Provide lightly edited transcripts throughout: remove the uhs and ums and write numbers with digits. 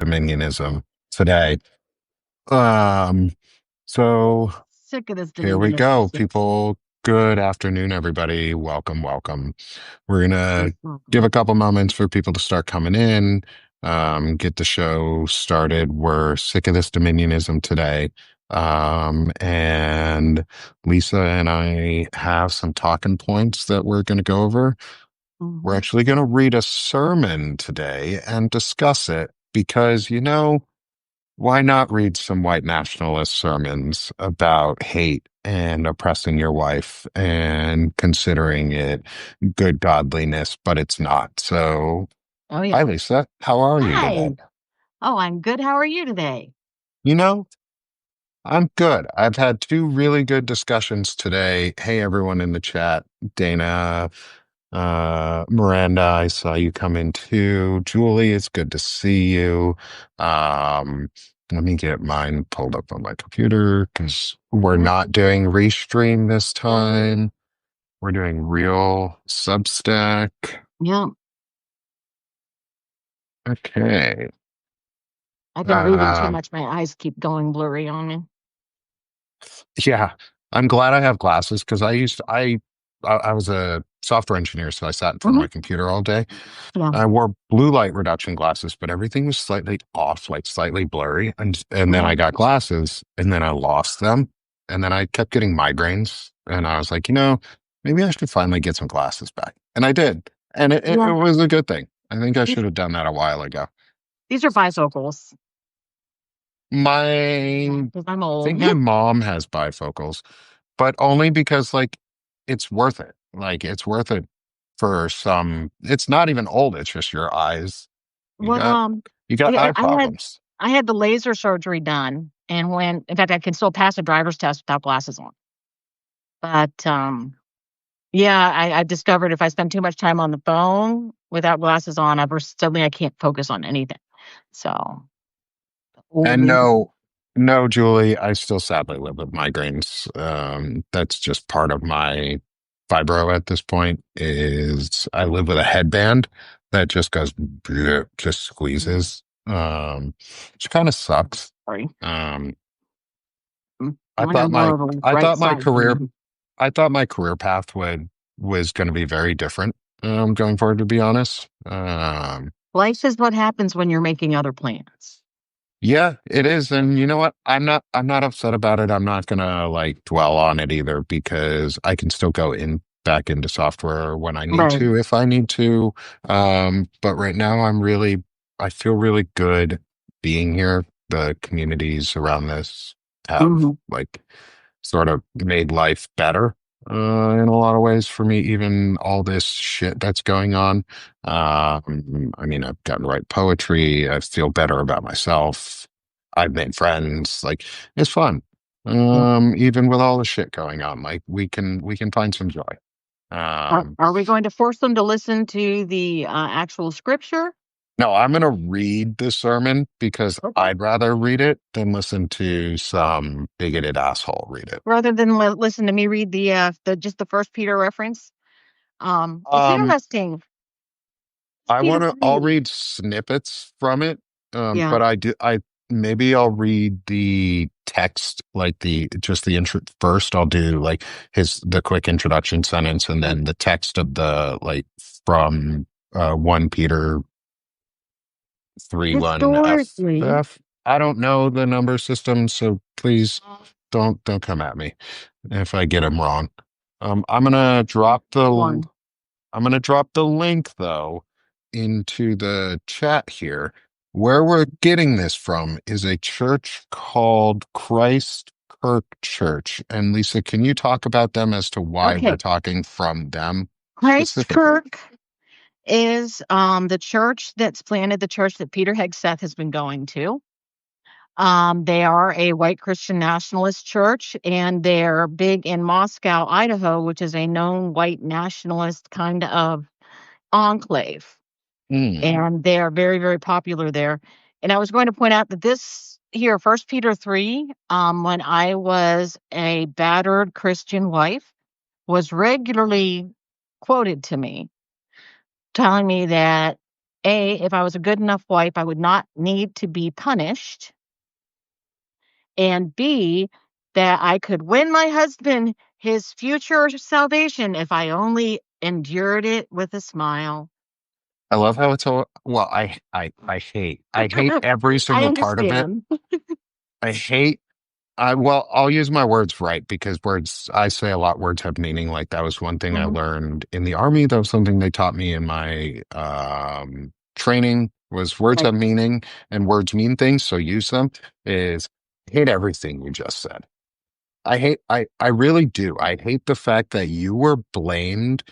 Dominionism today. Um, so Sick of this here we Dominionism go, shit. people. Good afternoon, everybody. Welcome, welcome. We're gonna give Welcome. a couple moments for people to start coming in, get the show started. We're sick of this Dominionism today. And Lisa and I have some talking points that we're going to go over. We're Mhm. actually going to read a sermon today and discuss it because, why not read some white nationalist sermons about hate and oppressing your wife and considering it good godliness, but it's not. So, Oh, hi, yeah. Lisa. How are you today? Hi. Oh, I'm good. How are you today? You know, I'm good. I've had two really good discussions today. Hey, everyone in the chat. Dana, Miranda, I saw you come in too. Julie, it's good to see you. Um, Let me get mine pulled up on my computer because we're Yeah. not doing Restream this time. We're doing real Substack. Yeah. Okay. I've been reading too Um, much. My eyes keep going blurry on me. yeah, I'm glad I have glasses because I was a software engineer, so I sat in front of Hmm. my computer all day. Yeah. I wore blue light reduction glasses, but everything was slightly off, like slightly blurry. And then I Mhm. got glasses and then I lost them. And then I kept getting migraines. And I was like, maybe I should finally get some glasses back. And I did. And it Yeah. was a good thing. I think I These, should have done that a while ago. these are bifocals. My Because I'm I old. think my mom has bifocals, but only because it's worth it. Like it's worth it for some, it's not even old, it's just your eyes. You Well, got you got eye I had problems. I had the laser surgery done, and in fact, I can still pass a driver's test without glasses on. But yeah, I've discovered if I spend too much time on the phone without glasses on, suddenly I can't focus on anything. So, old And me. no, Julie, I still sadly live with migraines. That's just part of my fibro at this point is I live with a headband that just goes bleh, just squeezes. Which kind of sucks. Sorry. Um, I Mine are thought more my of a I right thought my side career thing. I thought my career path was going to be very different going forward, to be honest. Life is what happens when you're making other plans. Yeah, it is. And you know what? I'm not upset about it. I'm not gonna like dwell on it either because I can still go in back into software when I need Right. to, if I need to. But right now I feel really good being here. The communities around this have Hmm. like sort of made life better in a lot of ways for me, even all this shit that's going on. I mean, I've gotten to write poetry. I feel better about myself. I've made friends. Like it's fun. Even with all the shit going on, like we can find some joy. Um, Are we going to force them to listen to the actual scripture? no, I'm gonna read the sermon because Okay. I'd rather read it than listen to some bigoted asshole read it. Rather than listen to me read the just the First Peter reference. It's Um, interesting. Peter I'll 3. read snippets from it. Yeah. But I maybe I'll read the text, like just the intro first. I'll do like the quick introduction sentence and then the text of the like from 1 Peter 3:1 Historically, FF. I don't know the number system, so please don't come at me if I get them wrong. Um, I'm gonna drop the one. I'm going to drop the link, though, into the chat here. Where we're getting this from is a church called Christ Kirk Church. And Lisa, can you talk about them as to why we're Okay. talking from them specifically? Christkirk is the church that's planted, the church that Peter Hegseth has been going to. They are a white Christian nationalist church, and they're big in Moscow, Idaho, which is a known white nationalist kind of enclave. Mm. And they are very, very popular there. And I was going to point out that this here, First Peter 3, when I was a battered Christian wife, was regularly quoted to me, telling me that. If I was a good enough wife, I would not need to be punished, and B, that I could win my husband his future salvation if I only endured it with a smile. I love how it's all, well, I hate every I single part of it. understand. I hate, well, I'll use my words right because words, I say a lot, words have meaning. Like that was one thing I Mhm. learned in the army. That was something they taught me in my training was words Right. have meaning and words mean things. So use them is hate everything you just said. I really do. I hate the fact that you were blamed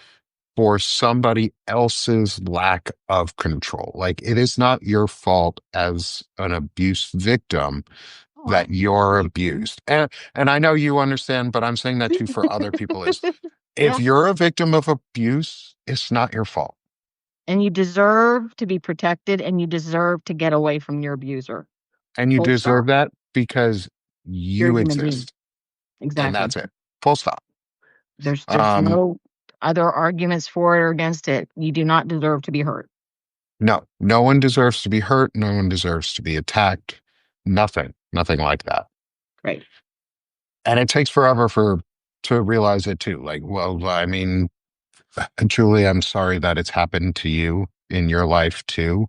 for somebody else's lack of control. Like it is not your fault as an abuse victim Oh, that you're abused. And I know you understand, but I'm saying that too for other people is if yeah. you're a victim of abuse, it's not your fault. And you deserve to be protected and you deserve to get away from your abuser. And you Full deserve stop. that because You're a you human being. exist. And Exactly. that's it. Full stop. There's Um, no other arguments for it or against it. You do not deserve to be hurt. no, no one deserves to be hurt. No one deserves to be attacked. Nothing, nothing like that. Right. And it takes forever for to realize it too. Like, well, I mean, Julie, I'm sorry that it's happened to you in your life too.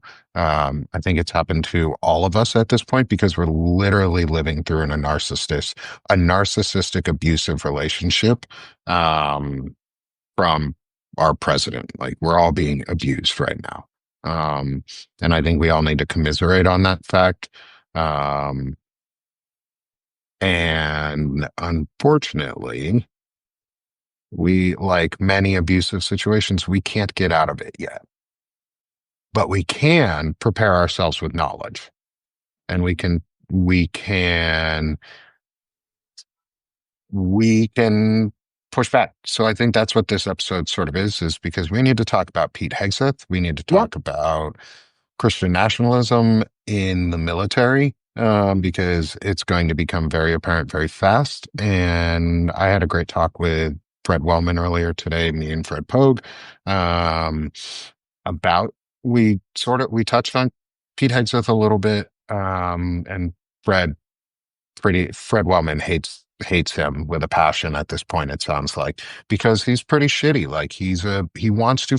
I think it's happened to all of us at this point because we're literally living through a narcissistic abusive relationship from our president. Like we're all being abused right now. Um, and I think we all need to commiserate on that fact. Um, and unfortunately, we, like many abusive situations, we can't get out of it yet, but we can prepare ourselves with knowledge and we can, we can push back. So I think that's what this episode sort of is because we need to talk about Pete Hegseth. We need to Yep. talk about Christian nationalism in the military because it's going to become very apparent very fast. And I had a great talk with Fred Wellman earlier today, me and Fred Pogue, um, about we touched on Pete Hegseth a little bit, and Fred Fred Wellman hates him with a passion at this point, it sounds like, because he's pretty shitty. Like he wants to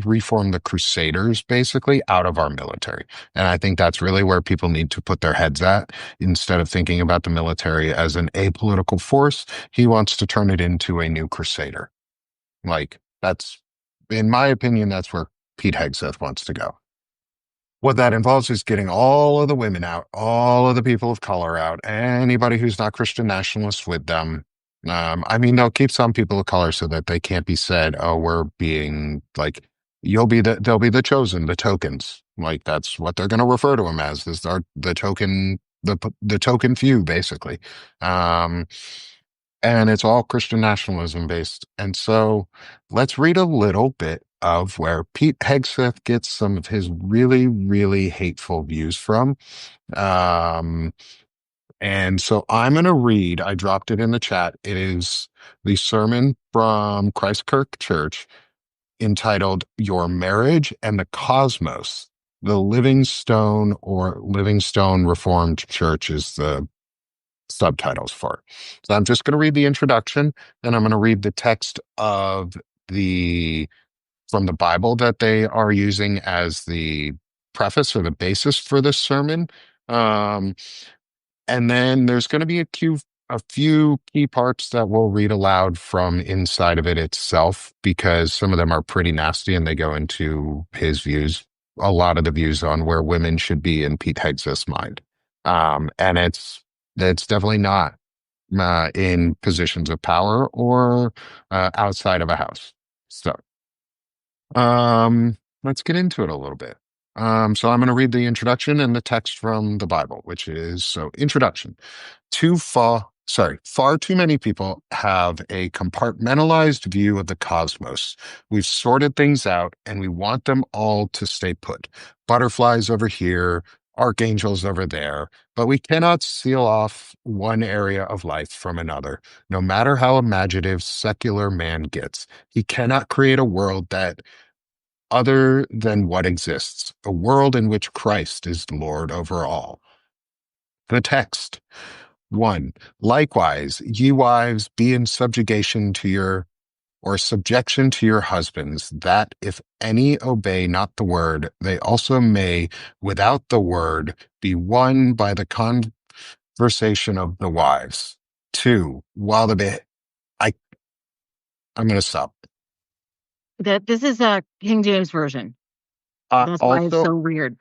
reform the Crusaders basically out of our military. And I think that's really where people need to put their heads at. Instead of thinking about the military as an apolitical force, he wants to turn it into a new Crusader. Like that's, in my opinion, that's where Pete Hegseth wants to go. What that involves is getting all of the women out, all of the people of color out, anybody who's not Christian nationalists with them. I mean, they'll keep some people of color so that they can't be said, "Oh, we're being like they'll be the chosen, the tokens." Like that's what they're going to refer to them as. This are the token, the token few, basically. Um, and it's all Christian nationalism based. And so let's read a little bit of where Pete Hegseth gets some of his really, really hateful views from. Um, and so I'm going to read, I dropped it in the chat. It is the sermon from Christkirk Church entitled Your Marriage and the Cosmos. The Livingstone Reformed Church is the subtitles for it. So I'm just going to read the introduction, and I'm going to read the text of the from the Bible that they are using as the preface or the basis for this sermon. Um, and then there's going to be a few key parts that we'll read aloud from inside of it itself, because some of them are pretty nasty and they go into his views, a lot of the views on where women should be in Pete Hegseth's mind. And it's definitely not in positions of power or outside of a house. So let's get into it a little bit. So I'm going to read the introduction and the text from the Bible, which is so introduction. Far too many people have a compartmentalized view of the cosmos. We've sorted things out and we want them all to stay put. Butterflies over here, archangels over there, but we cannot seal off one area of life from another, no matter how imaginative secular man gets. He cannot create a world that other than what exists, a world in which Christ is Lord over all. The text. 1. Likewise, ye wives, be in subjugation to your or subjection to your husbands, that if any obey not the word, they also may, without the word, be won by the conversation of the wives. 2. While the I I'm going to stop. That this is a King James version. That's why it's Also, so weird.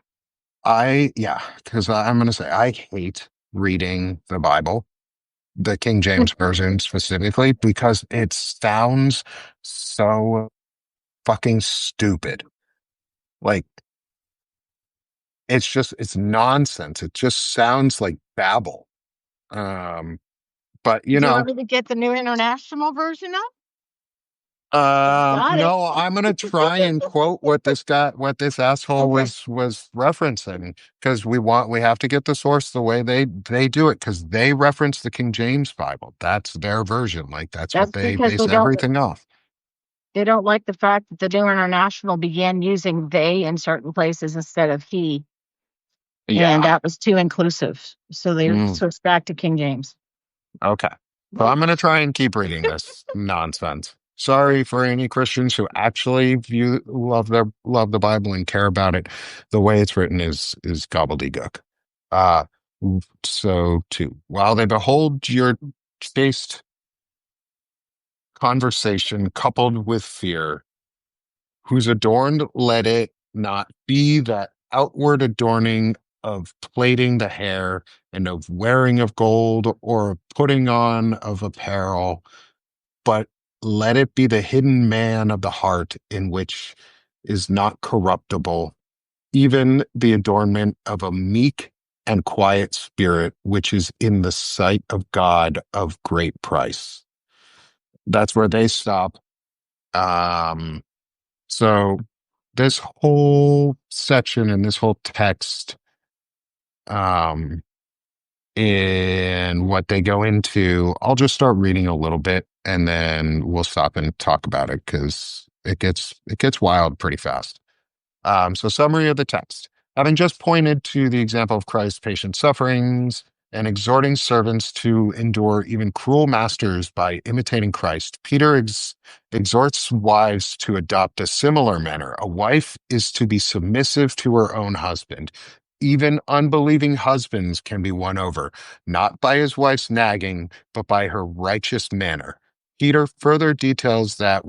yeah, because I'm going to say I hate reading the Bible, the King James version specifically, because it sounds so fucking stupid. Like it's nonsense. It just sounds like babble. Um, but Do you want me to get the New International version up? I've got it. no, I'm gonna try and quote what this asshole Okay. was referencing, because we have to get the source the way they do it, because they reference the King James Bible. That's their version. Like that's what That's they because base everything off. they don't like the fact that the New International began using they in certain places instead of he, and Yeah. that was too inclusive. So they Mm, switched back to King James. okay. So I'm gonna try and keep reading this nonsense. Sorry for any Christians who actually love the Bible and care about it. The way it's written is gobbledygook. Uh so 2. While they behold your chaste conversation coupled with fear, whose adorned let it not be that outward adorning of plaiting the hair and of wearing of gold or of putting on of apparel, but let it be the hidden man of the heart, in which is not corruptible, even the adornment of a meek and quiet spirit, which is in the sight of God of great price. That's where they stop. Um, so this whole section and this whole text, um, in what they go into, I'll just start reading a little bit and then we'll stop and talk about it because it gets wild pretty fast. So, summary of the text. Having just pointed to the example of Christ's patient sufferings and exhorting servants to endure even cruel masters by imitating Christ, Peter exhorts wives to adopt a similar manner. A wife is to be submissive to her own husband. Even unbelieving husbands can be won over, not by his wife's nagging, but by her righteous manner. Peter further details that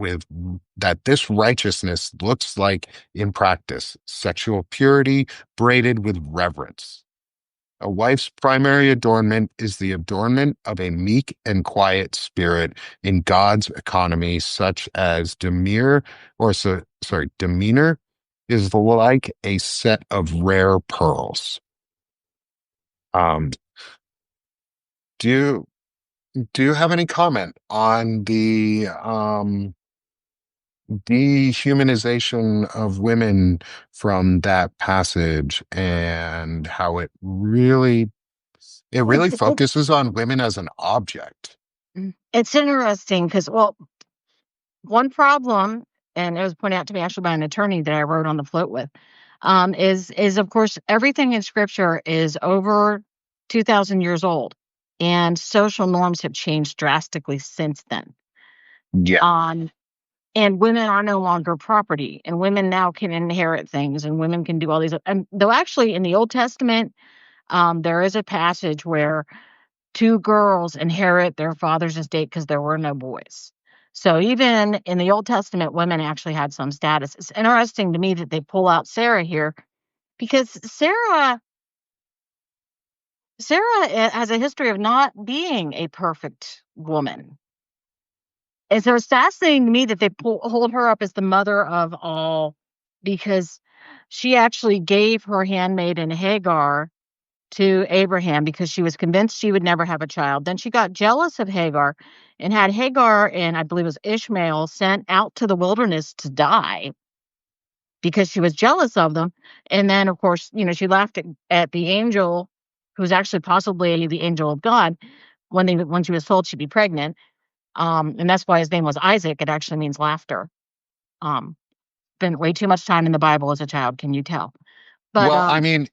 this righteousness looks like in practice sexual purity braided with reverence. A wife's primary adornment is the adornment of a meek and quiet spirit in God's economy, such as demeanor is like a set of rare pearls. Um, do you do you have any comment on the dehumanization of women from that passage and how it really focuses on women as an object? It's interesting because, well, one problem, and it was pointed out to me actually by an attorney that I wrote on the float with, is of course everything in Scripture is over 2,000 years old, and social norms have changed drastically since then. Yeah. Um, and women are no longer property, and women now can inherit things, and women can do all these. And though actually in the Old Testament, there is a passage where two girls inherit their father's estate because there were no boys. So even in the Old Testament, women actually had some status. It's interesting to me that they pull out Sarah here because Sarah has a history of not being a perfect woman. And so it's fascinating to me that they hold her up as the mother of all because she actually gave her handmaiden Hagar to Abraham because she was convinced she would never have a child. Then she got jealous of Hagar and had Hagar and I believe it was Ishmael sent out to the wilderness to die because she was jealous of them. And then, of course, she laughed at the angel, who's actually possibly the angel of God, when she was told she'd be pregnant. And that's why his name was Isaac. It actually means laughter. Um, spent way too much time in the Bible as a child, can you tell? But, Well, I mean,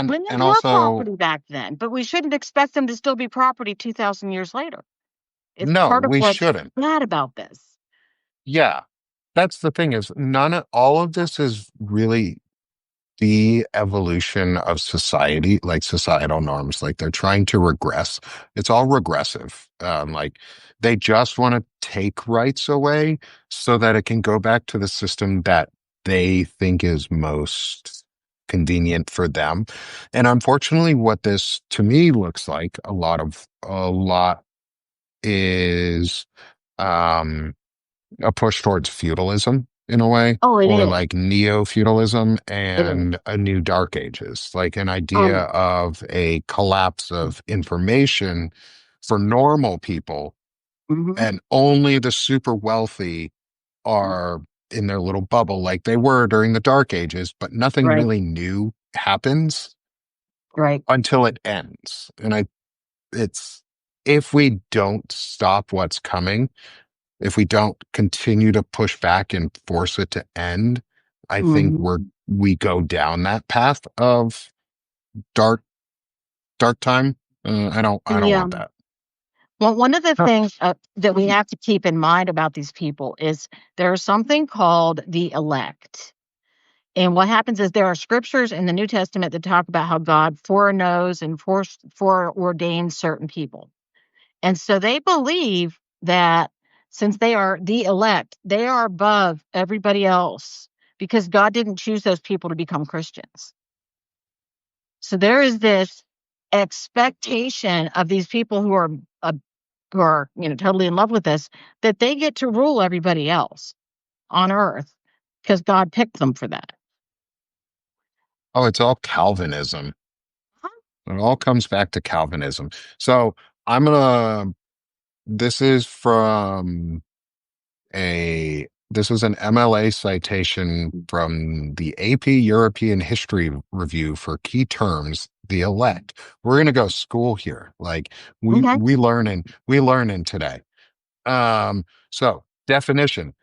when they and were also property back then, but we shouldn't expect them to still be property 2,000 years later. It's no, part of we what's shouldn't. bad about this. Yeah, that's the thing is none of all of this is really the evolution of society, like societal norms. Like they're trying to regress. It's all regressive. Like they just want to take rights away so that it can go back to the system that they think is most convenient for them. And unfortunately, what this to me looks like a lot is um a push towards feudalism in a way, Oh, it or is. like neo-feudalism It is. and a new dark ages, like an idea Um, of a collapse of information for normal people, mhm, and only the super wealthy are in their little bubble like they were during the dark ages, but nothing right, really new happens right. until it ends. And it's if we don't stop what's coming, if we don't continue to push back and force it to end, I think Mhm. we go down that path of dark dark time. I don't Yeah. want that. Well, one of the Huh. things that we have to keep in mind about these people is there's something called the elect. And what happens is there are scriptures in the New Testament that talk about how God foreknows and foreordains certain people. And so they believe that since they are the elect, they are above everybody else because God didn't choose those people to become Christians. So there is this expectation of these people uh, who are, totally in love with this, that they get to rule everybody else on earth because God picked them for that. Oh, it's all Calvinism. Huh? It all comes back to Calvinism. So I'm gonna. This is from this was an MLA citation from the AP European History Review for key terms, the elect. We're gonna go school here. Like Okay. we learning today. So definition.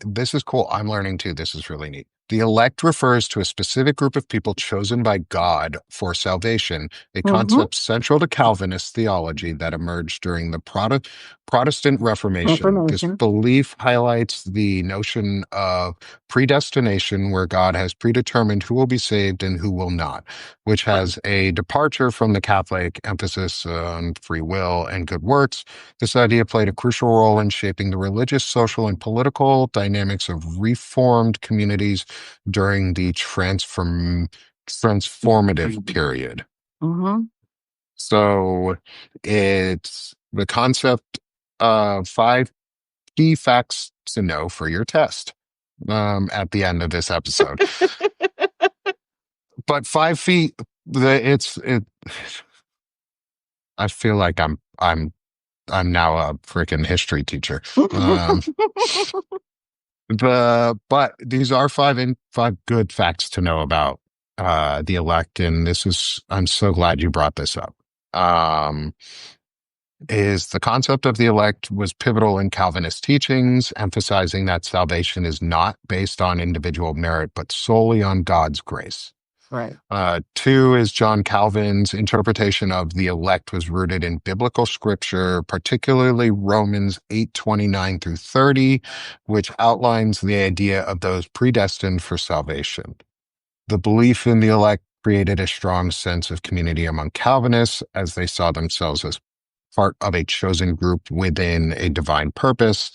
This is cool. I'm learning too. This is really neat. The elect refers to a specific group of people chosen by God for salvation, a Mm-hmm. concept central to Calvinist theology that emerged during the Protestant Reformation. This Information. belief highlights the notion of predestination, where God has predetermined who will be saved and who will not, which Right. has a departure from the Catholic emphasis on free will and good works. This idea played a crucial role in shaping the religious, social, and political dynamics of reformed communities during the transformative period. Mm-hmm. So it's the concept of five key facts to know for your test at the end of this episode. But 5 feet, I feel like I'm now a freaking history teacher. Um, but these are five good facts to know about the elect, and this is I'm so glad you brought this up. Um, is the concept of the elect was pivotal in Calvinist teachings, emphasizing that salvation is not based on individual merit, but solely on God's grace. Right. Two is John Calvin's interpretation of the elect was rooted in biblical scripture, particularly Romans 8:29 through 30, which outlines the idea of those predestined for salvation. The belief in the elect created a strong sense of community among Calvinists as they saw themselves as part of a chosen group within a divine purpose,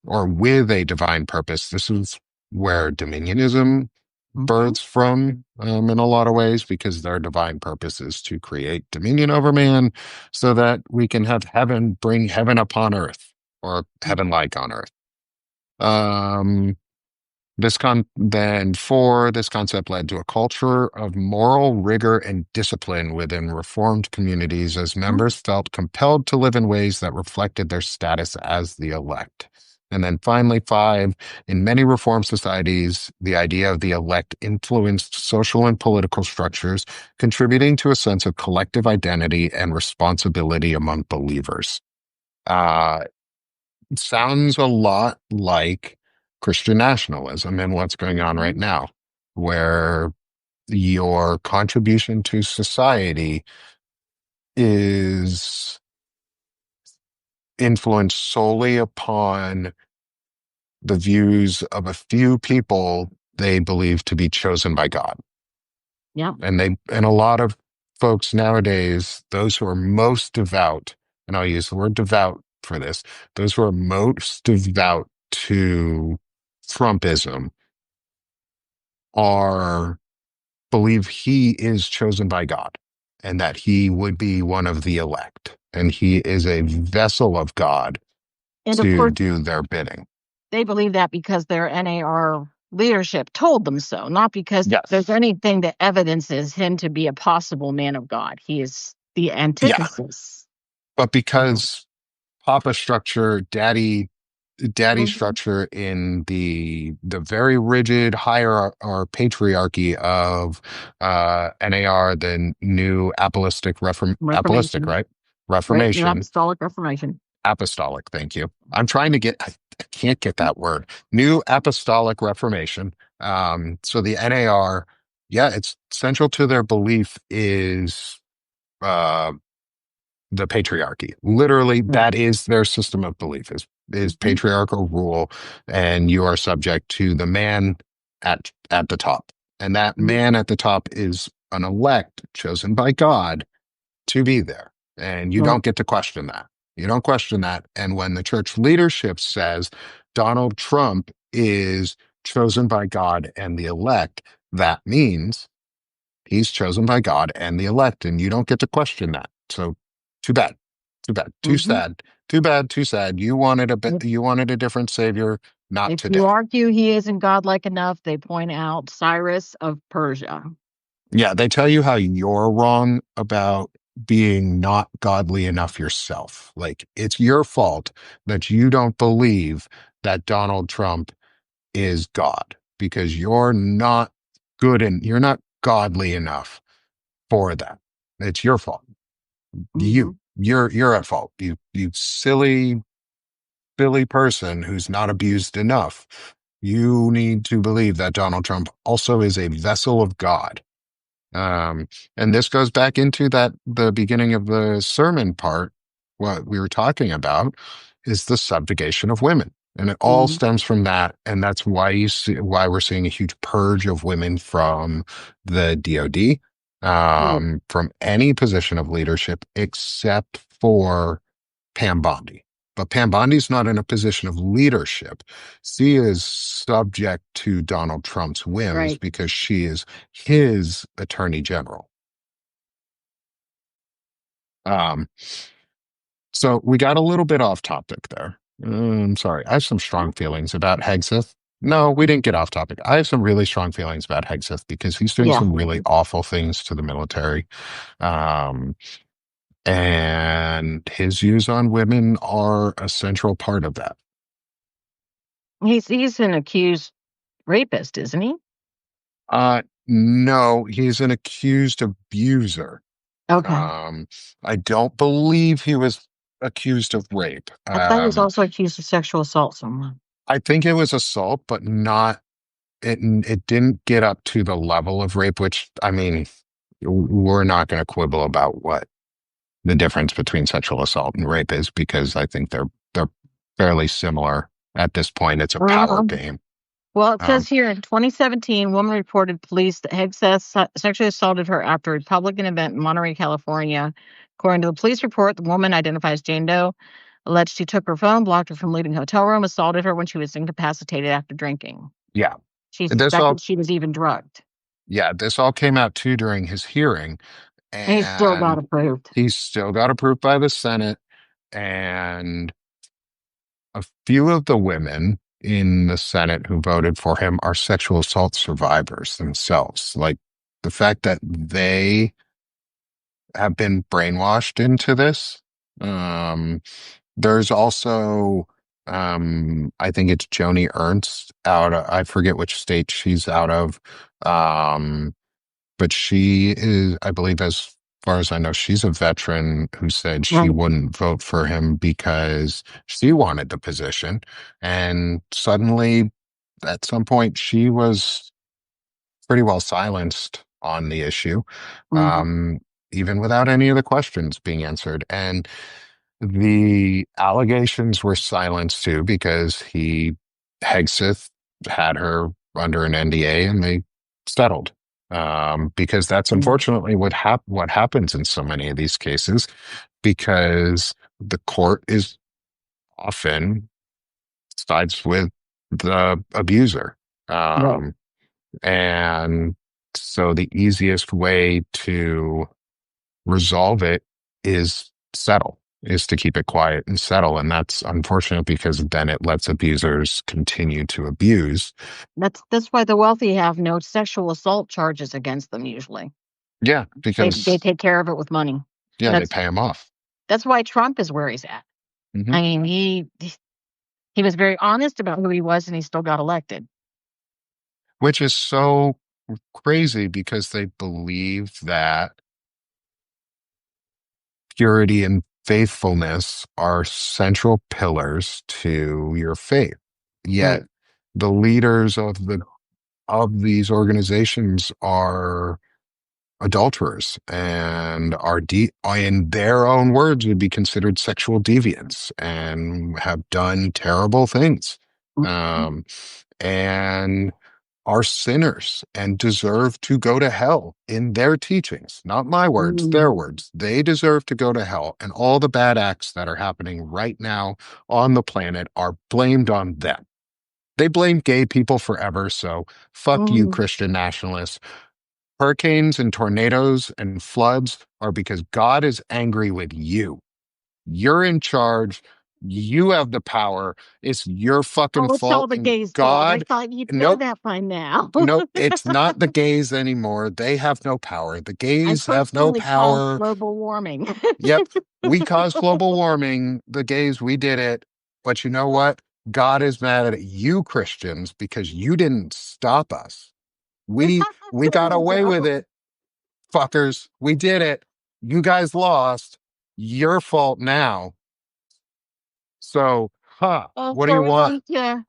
or with a divine purpose. This is where Dominionism Mm-hmm. births from in a lot of ways, because their divine purpose is to create dominion over man so that we can have heaven, bring heaven upon earth, or heaven like on earth. Um, then four, this concept led to a culture of moral rigor and discipline within reformed communities as members felt compelled to live in ways that reflected their status as the elect. And then finally, five, in many reformed societies, the idea of the elect influenced social and political structures, contributing to a sense of collective identity and responsibility among believers. Uh, sounds a lot like Christian nationalism and what's going on right Mhm. now, where your contribution to society is influenced solely upon the views of a few people they believe to be chosen by God. Yeah. And a lot of folks nowadays, those who are most devout, and I'll use the word devout for this, those who are most devout to Trumpism are believe he is chosen by God and that he would be one of the elect and he is a vessel of God And of to course, do their bidding. they believe that because their NAR leadership told them so, not because there's Yes. anything that evidences him to be a possible man of God. He is the Yeah. antithesis. But because Papa structure, daddy Mhm. structure in the very rigid hierarchy or patriarchy of NAR, the new apostolic, Reformation, right? right? New Reformation, Apostolic Reformation. apostolic, thank you. I'm trying to get, I can't get that word. New apostolic reformation. So the NAR, yeah, it's central to their belief is uh the patriarchy. Literally, Yeah. that is their system of belief is Mhm. patriarchal rule, and you are subject to the man at the top. And that Mhm. man at the top is an elect chosen by God to be there. And you Right. don't get to question that. You don't question that. And when the church leadership says Donald Trump is chosen by God and the elect, that means he's chosen by God and the elect, and you don't get to question that. So too bad. Too bad. Too Mhm. sad. Too bad. Too sad. You wanted a bit, If, you wanted a different savior, not if you today. argue he isn't godlike enough, they point out Cyrus of Persia. Yeah, they tell you how you're wrong about being not godly enough yourself. Like it's your fault that you don't believe that Donald Trump is God because you're not good and you're not godly enough for that. It's your fault. Mhm. You're at fault. You silly person who's not abused enough. You need to believe that Donald Trump also is a vessel of God. Um, and this goes back into that the beginning of the sermon part. What we were talking about is the subjugation of women. And it all Mhm. stems from that. And that's why you see why we're seeing a huge purge of women from the DOD, Right. from any position of leadership except for Pam Bondi. But Pam Bondi's not in a position of leadership. She is subject to Donald Trump's whims Right. because she is his attorney general. Um, so we got a little bit off topic there. Sorry. I have some strong feelings about Hegseth. No, we didn't get off topic. I have some really strong feelings about Hegseth because he's doing Yeah. some really awful things to the military. Um, and his views on women are a central part of that. He's an accused rapist, isn't he? No, he's an accused abuser. Okay. Um, I don't believe he was accused of rape. I thought he was also accused of sexual assault someone. I think it was assault, but not it. It didn't get up to the level of rape. Which I mean, we're not going to quibble about what the difference between sexual assault and rape is because I think they're fairly similar at this point. It's a power Um, game. well, it Um, says here in 2017, woman reported police that Hegseth sexually assaulted her after a Republican event in Monterey, California. According to the police report, the woman, identified as Jane Doe, alleged she took her phone, blocked her from leaving the hotel room, assaulted her when she was incapacitated after drinking. yeah, She this all suspected she was even drugged. yeah this all came out too during his hearing, And he still got and approved. he still got approved by the Senate. And a few of the women in the Senate who voted for him are sexual assault survivors themselves. Like the fact that they have been brainwashed into this. There's also, I think it's Joni Ernst I forget which state she's out of. Um, but she is, I believe, as far as I know, she's a veteran who said she Right. wouldn't vote for him because she wanted the position. And suddenly at some point she was pretty well silenced on the issue, Hmm. um, even without any of the questions being answered. And the allegations were silenced too because Hegseth, had her under an NDA and they settled. Because that's unfortunately what happens in so many of these cases, because the court is often sides with the abuser. Right. Um, and so the easiest way to resolve it is settle, is to keep it quiet and settle. And that's unfortunate because then it lets abusers continue to abuse. That's why the wealthy have no sexual assault charges against them usually. Yeah, They because, take care of it with money. yeah, they That's pay them off. that's why Trump is where he's at. Hmm. I mean, he was very honest about who he was, and he still got elected. Which is so crazy because they believe that purity and faithfulness are central pillars to your faith. Yet Right. the leaders of these organizations are adulterers and in their own words would be considered sexual deviants and have done terrible things, Mhm. um, and are sinners and deserve to go to hell in their teachings. Not my words, their Mhm. words. They deserve to go to hell, and all the bad acts that are happening right now on the planet are blamed on them. They blame gay people forever, so fuck you, Mhm. Christian nationalists. Hurricanes and tornadoes and floods are because God is angry with you. You're in charge. You have the power. It's your fucking Oh, it's all fault. the And gays' fault. I God, thought you'd know nope, that by now. nope, it's not the gays anymore. They have no power. The I gays have no personally caused power. global warming. Yep, we caused global warming. The gays, we did it. But you know what? God is mad at you, Christians, because you didn't stop us. We got away with No. it, fuckers. We did it. You guys lost. Your fault now. So, Oh, what do so you are we want? going to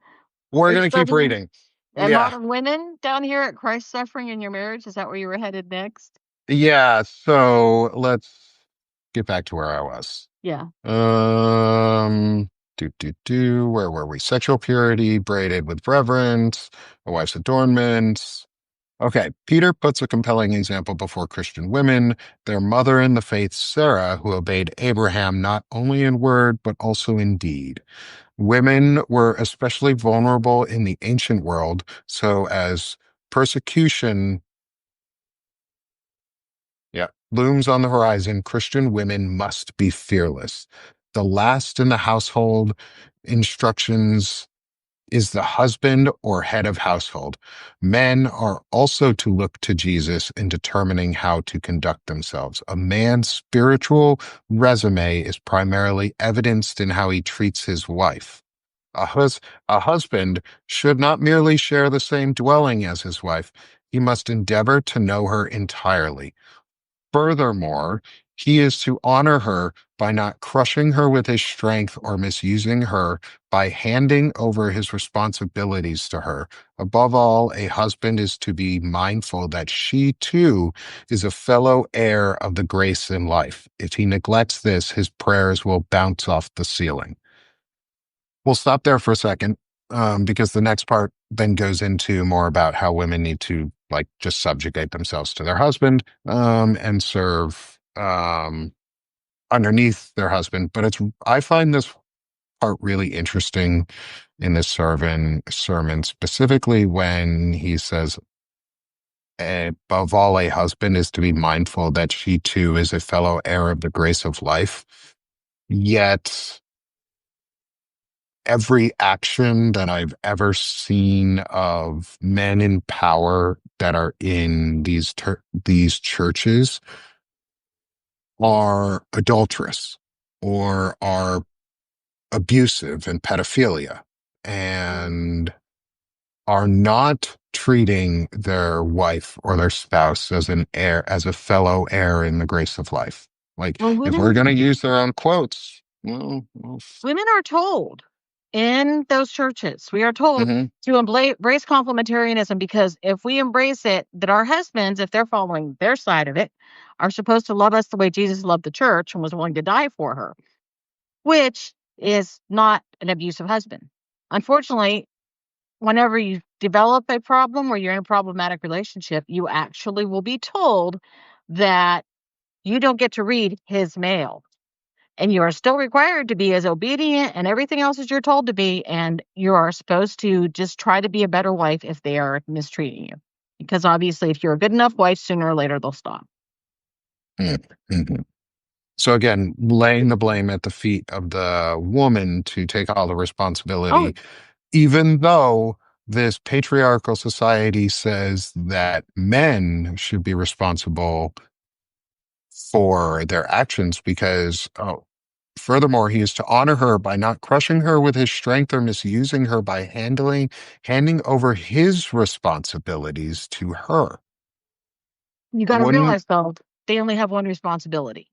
We're are you going to keep studying reading. a Yeah. modern women down here at Christ Suffering in Your Marriage? Is that where you were headed next? Yeah. So let's get back to where I was. Yeah. Where were we? Sexual purity, braided with reverence, a wife's adornments. Okay, Peter puts a compelling example before Christian women, their mother in the faith, Sarah, who obeyed Abraham not only in word, but also in deed. Women were especially vulnerable in the ancient world, so as persecution, yeah, looms on the horizon, Christian women must be fearless. The last in the household instructions is the husband or head of household. Men are also to look to Jesus in determining how to conduct themselves. A man's spiritual resume is primarily evidenced in how he treats his wife. A, hus- a husband should not merely share the same dwelling as his wife, he must endeavor to know her entirely. Furthermore, he is to honor her by not crushing her with his strength or misusing her by handing over his responsibilities to her. Above all, a husband is to be mindful that she too is a fellow heir of the grace in life. If he neglects this, his prayers will bounce off the ceiling. We'll stop there for a second, because the next part then goes into more about how women need to like just subjugate themselves to their husband, and serve, underneath their husband. But I find this part really interesting in this sermon, specifically when he says, above all, a husband is to be mindful that she too is a fellow heir of the grace of life. Yet every action that I've ever seen of men in power that are in these churches are adulterous or are abusive and pedophilia and are not treating their wife or their spouse as an heir, as a fellow heir in the grace of life. Like, Well, if we're going to use their own quotes, well, women are told. in those churches. We are told Hmm. to embrace complementarianism because if we embrace it, that our husbands, if they're following their side of it, are supposed to love us the way Jesus loved the church and was willing to die for her, which is not an abusive husband. Unfortunately, whenever you develop a problem or you're in a problematic relationship, you actually will be told that you don't get to read his mail. And you are still required to be as obedient and everything else as you're told to be. And you are supposed to just try to be a better wife if they are mistreating you. Because obviously, if you're a good enough wife, sooner or later they'll stop. Hmm. So again, laying the blame at the feet of the woman to take all the Oh, responsibility, even though this patriarchal society says that men should be responsible for their actions because, oh, furthermore, he is to honor her by not crushing her with his strength or misusing her by handing over his responsibilities to her. you got to Wouldn't, realize, though, they only have one responsibility.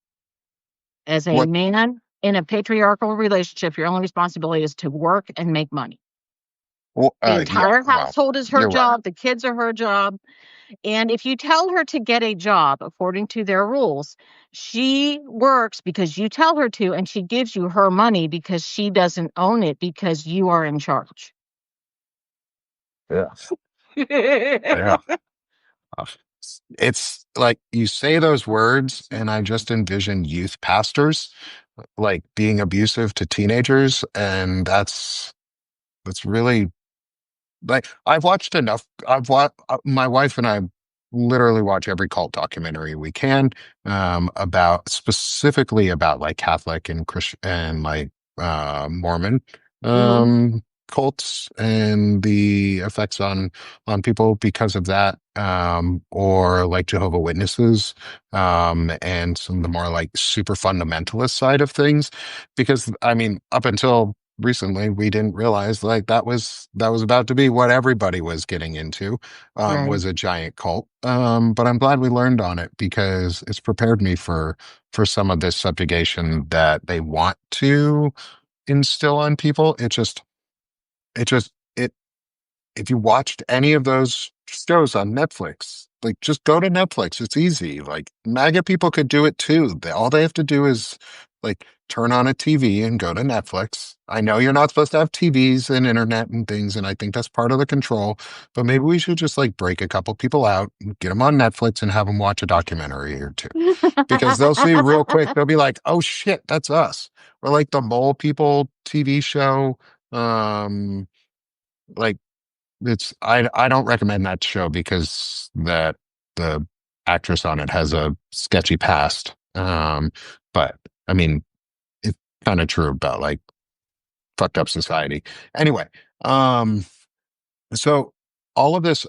As a what, man in a patriarchal relationship, your only responsibility is to work and make money. The yeah, entire well, household is her you're right. job, the kids are her job. And if you tell her to get a job according to their rules, she works because you tell her to, and she gives you her money because she doesn't own it because you are in charge. Yeah. Yeah. It's like you say those words, and I just envision youth pastors like being abusive to teenagers, and that's really like I've watched enough. I've watched my wife and I literally watch every cult documentary we can about specifically about like Catholic and Christian and like Mormon Mhm. um cults and the effects on people because of that or like Jehovah Witnesses and some of the more like super fundamentalist side of things because I mean up until recently we didn't realize like that was about to be what everybody was getting into Right. was a giant cult but I'm glad we learned on it because it's prepared me for some of this subjugation that they want to instill on people it if you watched any of those shows on Netflix, like just go to Netflix. It's easy. Like MAGA people could do it too. All they have to do is like turn on a TV and go to Netflix. I know you're not supposed to have TVs and internet and things, and I think that's part of the control, but maybe we should just like break a couple people out, get them on Netflix and have them watch a documentary or two because they'll see real quick. They'll be like, oh shit, that's us. Or like the Mole People TV show. Um, like I don't recommend that show because that the actress on it has a sketchy past. But I mean, it's kind of true about like fucked up society. Anyway, um, so all of this,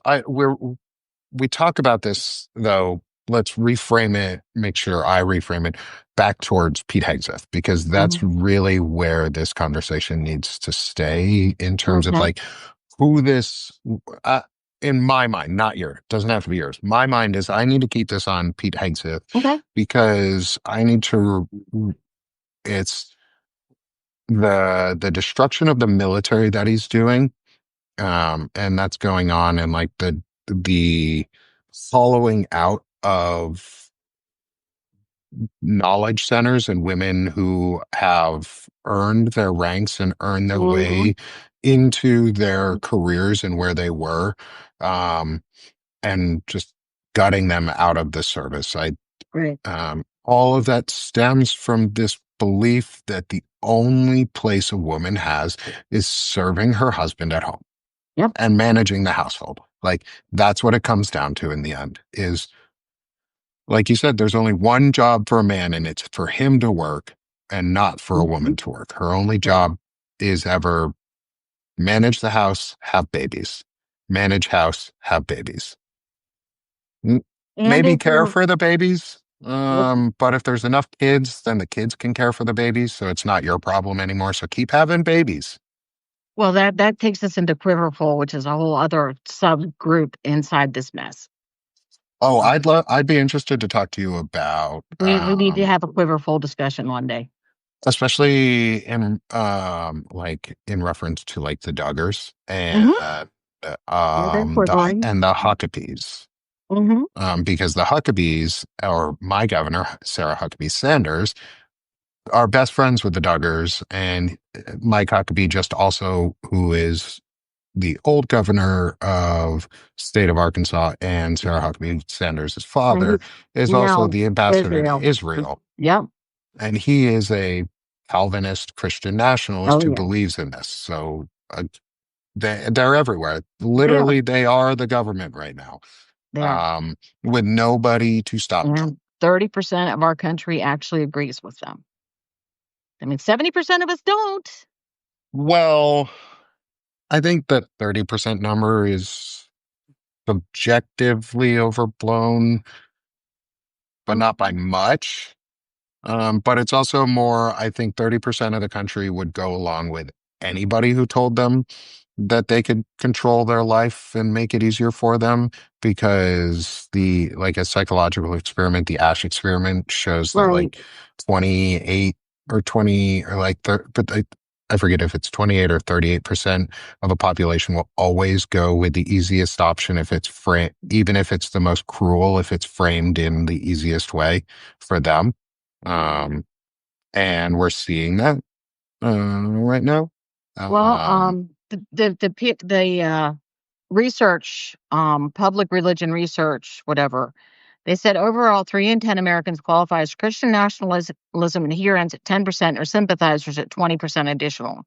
we talk about this though. Let's reframe it. Make sure I reframe it back towards Pete Hegseth because that's Mhm. really where this conversation needs to stay in terms of Okay. like who this. Uh, in my mind, not yours. Doesn't have to be yours. My mind is I need to keep this on Pete Hegseth Okay. because I need to. It's the destruction of the military that he's doing and that's going on and like the hollowing out of knowledge centers and women who have earned their ranks and earned their Hmm. way into their careers and where they were um and just gutting them out of the service. I Right. all of that stems from this belief that the only place a woman has is serving her husband at home Yep. and managing the household. Like that's what it comes down to in the end is like you said, there's only one job for a man and it's for him to work and not for a Hmm. woman to work. Her only Right. job is ever manage the house, have babies, manage house, have babies. M- And Maybe if care you're, for the babies. yep. But if there's enough kids, then the kids can care for the babies. So it's not your problem anymore. So keep having babies. Well, that takes us into quiverful, which is a whole other subgroup inside this mess. Oh, I'd be interested to talk to you about We need to have a quiverful discussion one day. especially in like in reference to like the Duggars and Hmm. Yeah, they're quivering. the Huckabees. Hmm. Because the Huckabees, or my governor, Sarah Huckabee Sanders, are best friends with the Duggars, and Mike Huckabee, just also who is the old governor of state of Arkansas, and Sarah Huckabee Sanders' And father, he's is also now the ambassador to Israel. Israel. Yep. And he is a Calvinist Christian Oh nationalist who yeah, believes in this. So they're everywhere. they are. Literally, they are the government right now, They are. um, with nobody to stop them. And 30% of our country actually agrees with them. I mean, 70% of us don't. Well, I think that 30% number is subjectively overblown, but not by Um, much. But it's also more, I think 30% of the country would go along with anybody who told them that they could control their life and make it easier for them, because like a psychological experiment, the Ash experiment shows that right. like 28 or 20 or like, but I forget if it's 28 or 38% of a population will always go with the easiest option if it's even if it's the most cruel, if it's framed in the easiest way for them. Um, and we're seeing that right now. Well, Um, the research, public religion research, whatever, they said overall, 3 in 10 Americans qualify as Christian nationalism adherents at 10% or sympathizers at 20% additional,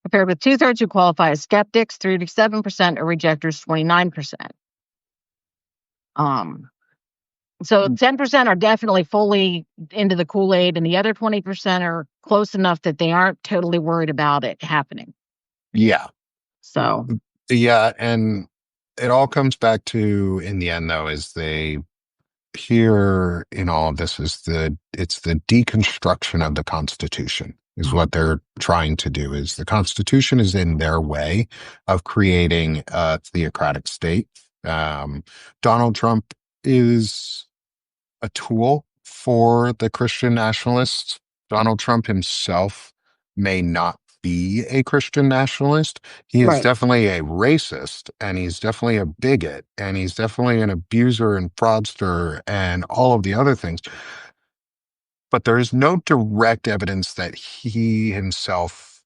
compared with two-thirds who qualify as skeptics, 37% or rejectors, 29%. Um, so 10% are definitely fully into the Kool-Aid, and the other 20% are close enough that they aren't totally worried about it happening. yeah, So, yeah, and it all comes back to, in the end, though, is they here in all of this is it's the deconstruction of the Constitution is what they're trying to do. Is the Constitution is in their way of creating a theocratic state. Um, Donald Trump is a tool for the Christian nationalists. Donald Trump himself may not be a Christian nationalist. He is right. definitely a racist, and he's definitely a bigot, and he's definitely an abuser and fraudster and all of the other things. But there is no direct evidence that he himself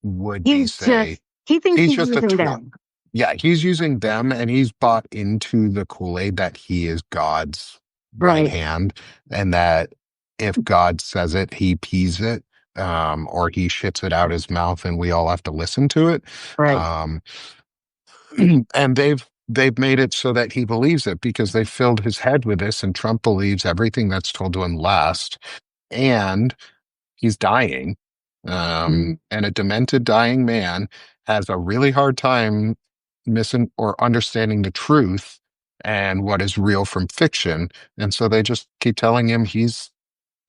would be, He's say, just, he thinks he's he's just a using tool. them. Yeah, he's using them, and he's bought into the Kool-Aid that he is God's right Right, hand, and that if God says it, he pees it, or he shits it out his mouth, and we all have to listen to it. right. Um, and they've made it so that he believes it because they filled his head with this, and Trump believes everything that's told to him last, and he's dying. And a demented dying man has a really hard time missing or understanding the truth and what is real from fiction. And so they just keep telling him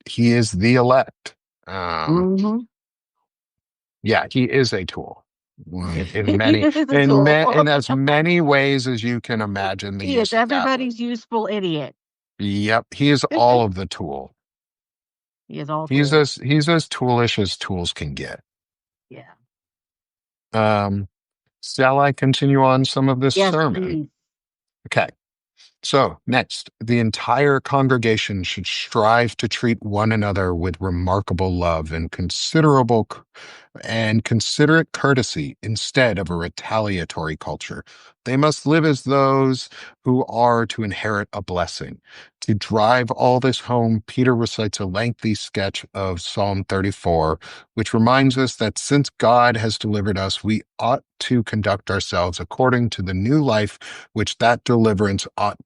he is the elect. Um, Mm-hmm. yeah, he is a tool. In many It's a tool. in as many ways as you can imagine the He is use of that word. everybody's useful idiot. Yep, he is all of the tool. He is all tools. He's as toolish as tools can get. Yeah. Um, shall I continue on some of this Yes, sermon? please. Okay. So, next, the entire congregation should strive to treat one another with remarkable love and considerate courtesy instead of a retaliatory culture. They must live as those who are to inherit a blessing. To drive all this home, Peter recites a lengthy sketch of Psalm 34, which reminds us that since God has delivered us, we ought to conduct ourselves according to the new life which that deliverance ought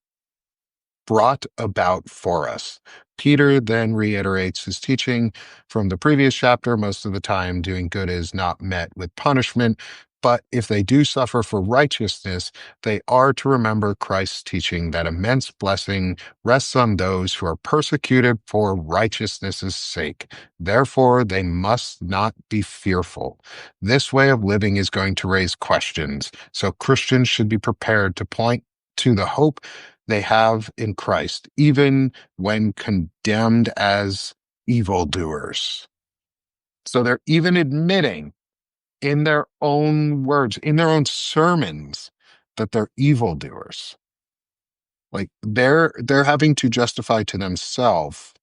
brought about for us. Peter then reiterates his teaching from the previous chapter. Most of the time, doing good is not met with punishment, but if they do suffer for righteousness, they are to remember Christ's teaching that immense blessing rests on those who are persecuted for righteousness' sake. Therefore, they must not be fearful. This way of living is going to raise questions, so Christians should be prepared to point to the hope they have in Christ, even when condemned as evildoers. So they're even admitting in their own words, in their own sermons, that they're evildoers. Like they're having to justify to themselves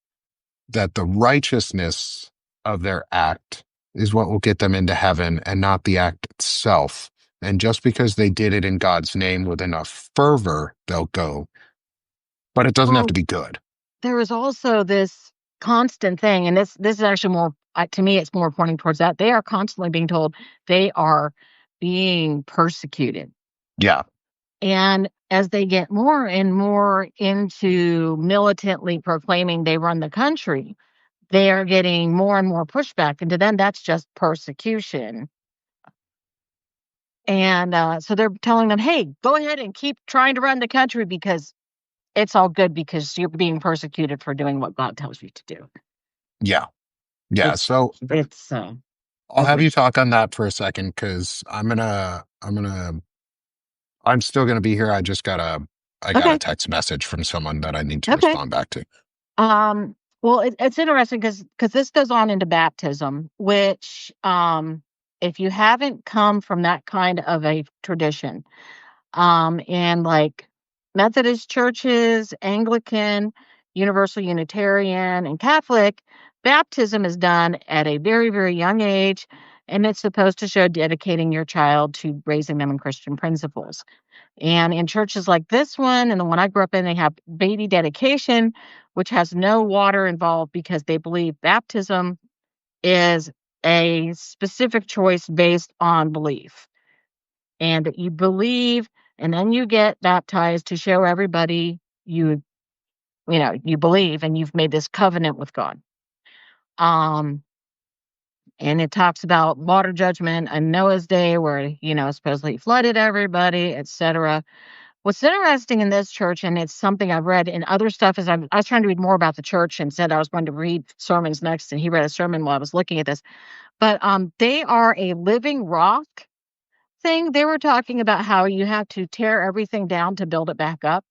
that the righteousness of their act is what will get them into heaven and not the act itself. And just because they did it in God's name with enough fervor, they'll go. But it doesn't have to Well, be good. there is also this constant thing, and this is actually more to me, it's more pointing towards that. They are constantly being told they are being persecuted. Yeah. And as they get more and more into militantly proclaiming they run the country, they are getting more and more pushback. And to them, that's just persecution. And so they're telling them, hey, go ahead and keep trying to run the country because it's all good because you're being persecuted for doing what God tells you to do. Yeah. Yeah. It's So it's I'll have ugly. you talk on that for a second because I'm still gonna be here. I got a Okay. text message from someone that I need to Okay. respond back to. Well, it's interesting because this goes on into baptism, which if you haven't come from that kind of a tradition, in like Methodist churches, Anglican, Universal Unitarian, and Catholic, baptism is done at a very, very young age, and it's supposed to show dedicating your child to raising them in Christian principles. And in churches like this one and the one I grew up in, they have baby dedication, which has no water involved because they believe baptism is a specific choice based on belief. And that you believe, and then you get baptized to show everybody you believe and you've made this covenant with God. Um, and it talks about water judgment and Noah's day where, supposedly he flooded everybody, etc. What's interesting in this church, and it's something I've read in other stuff, is I was trying to read more about the church and said I was going to read sermons next, and he read a sermon while I was looking at this. But they are a living rock thing. They were talking about how you have to tear everything down to build it back up,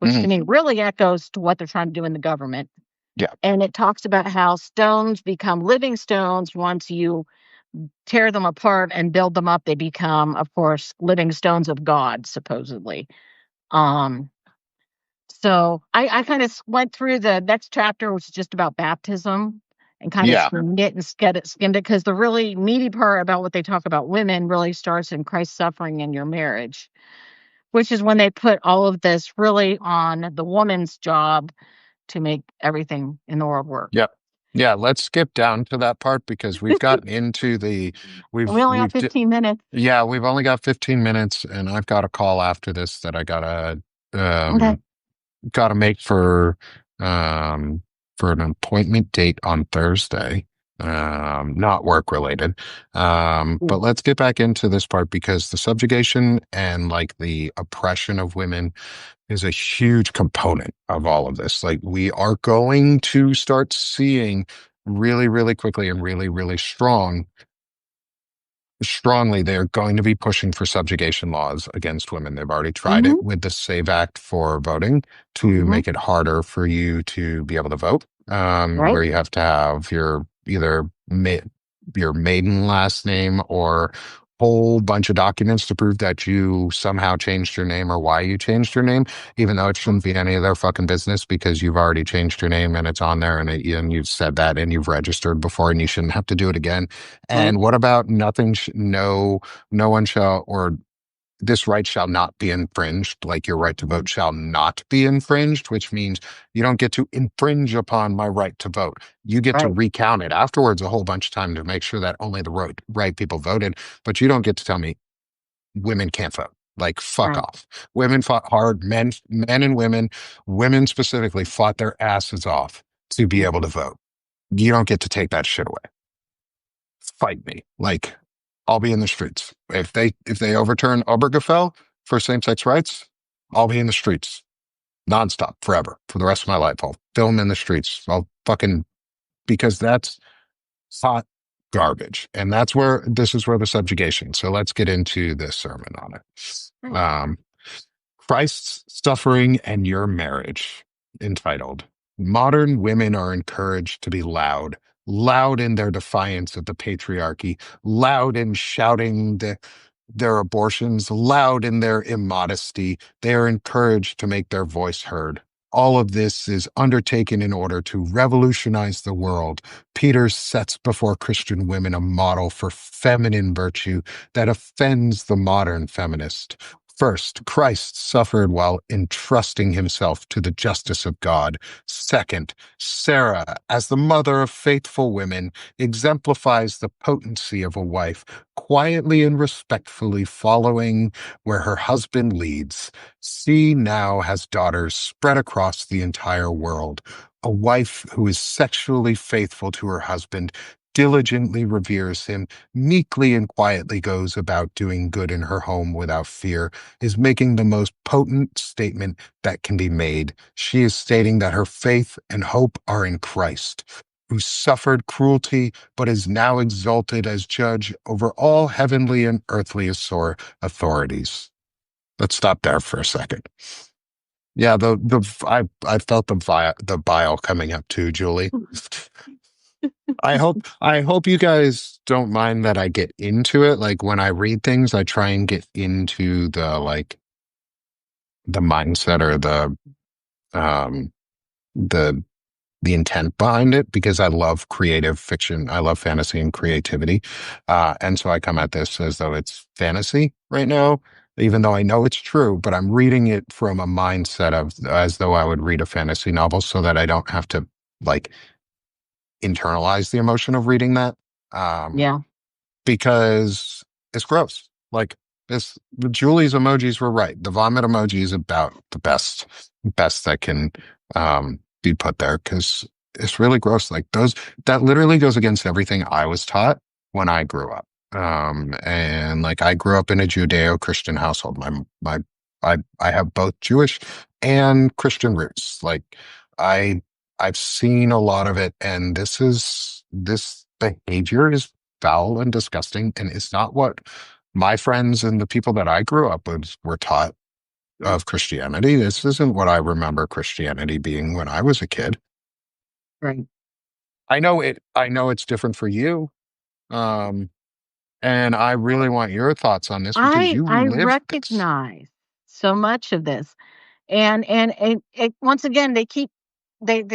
which to Mhm. me really echoes to what they're trying to do in the government. Yeah. And it talks about how stones become living stones once you tear them apart and build them up. They become, of course, living stones of God, supposedly. Um, So I kind of went through the next chapter, which is just about baptism, and kind of Yeah. skimmed it and skimmed it because the really meaty part about what they talk about women really starts in Christ's suffering in your marriage, which is when they put all of this really on the woman's job to make everything in the world work. Yep. Yeah, let's skip down to that part because we've gotten into the We only have we've 15 minutes. yeah, we've only got 15 minutes and I've got a call after this that I Okay. um gotta make um for an appointment date on Thursday. Not work related. But Cool. let's get back into this part because the subjugation and like the oppression of women is a huge component of all of this. Like we are going to start seeing really, really quickly and really, really strongly, they're going to be pushing for subjugation laws against women. They've already tried Mm-hmm. it with the SAVE Act for voting to Mm-hmm. make it harder for you to be able to vote, Right. where you have to have your maiden last name or whole bunch of documents to prove that you somehow changed your name or why you changed your name, even though it shouldn't be any of their fucking business because you've already changed your name and it's on there and you've said that and you've registered before and you shouldn't have to do it again. Right. And what about no one shall, or this right shall not be infringed, like your right to Mm-hmm. vote shall not be infringed, which means you don't get to infringe upon my right to vote. You get to Right. recount it afterwards a whole bunch of time to make sure that only the right people voted, but you don't get to tell me women can't vote. Like fuck Right. off. Women fought hard, men and women specifically fought their asses off to be able Mm-hmm. to vote. You don't get to take that shit away. Fight me. Like I'll be in the streets. If they overturn Obergefell for same-sex rights, I'll be in the streets nonstop forever for the rest of my life. I'll film in the streets. I'll fucking because that's hot garbage. And this is where the subjugation. So let's get into this sermon on it. Right. Christ's Suffering and Your Marriage, entitled Modern Women Are Encouraged to Be Loud, loud in their defiance of the patriarchy, loud in shouting their abortions, loud in their immodesty. They are encouraged to make their voice heard. All of this is undertaken in order to revolutionize the world. Peter sets before Christian women a model for feminine virtue that offends the modern feminist. First, Christ suffered while entrusting himself to the justice of God. Second, Sarah, as the mother of faithful women, exemplifies the potency of a wife, quietly and respectfully following where her husband leads. She now has daughters spread across the entire world. A wife who is sexually faithful to her husband, diligently reveres him, meekly and quietly goes about doing good in her home without fear, is making the most potent statement that can be made. She is stating that her faith and hope are in Christ, who suffered cruelty but is now exalted as judge over all heavenly and earthly authorities. Let's stop there for a second. Yeah, I felt the bile coming up too, Julie. I hope you guys don't mind that I get into it. Like when I read things, I try and get into the mindset or um the the intent behind it because I love creative fiction. I love fantasy and creativity. And so I come at this as though it's fantasy right now, even though I know it's true, but I'm reading it from a mindset of as though I would read a fantasy novel so that I don't have to like internalize the emotion of reading that. Um, Yeah, because it's gross. Like Julie's emojis were right. The vomit emoji is about the best that can be put there because it's really gross. Like those that literally goes against everything I was taught when I grew up. And like I grew up in a Judeo-Christian household. I have both Jewish and Christian roots. Like I I've seen a lot of it, and this behavior is foul and disgusting, and it's not what my friends and the people that I grew up with were taught right, of Christianity. This isn't what I remember Christianity being when I was a kid. right. I know it's different for you. Um, and I really want your thoughts on this because you I lived this. recognize so much of this. And it, once again, they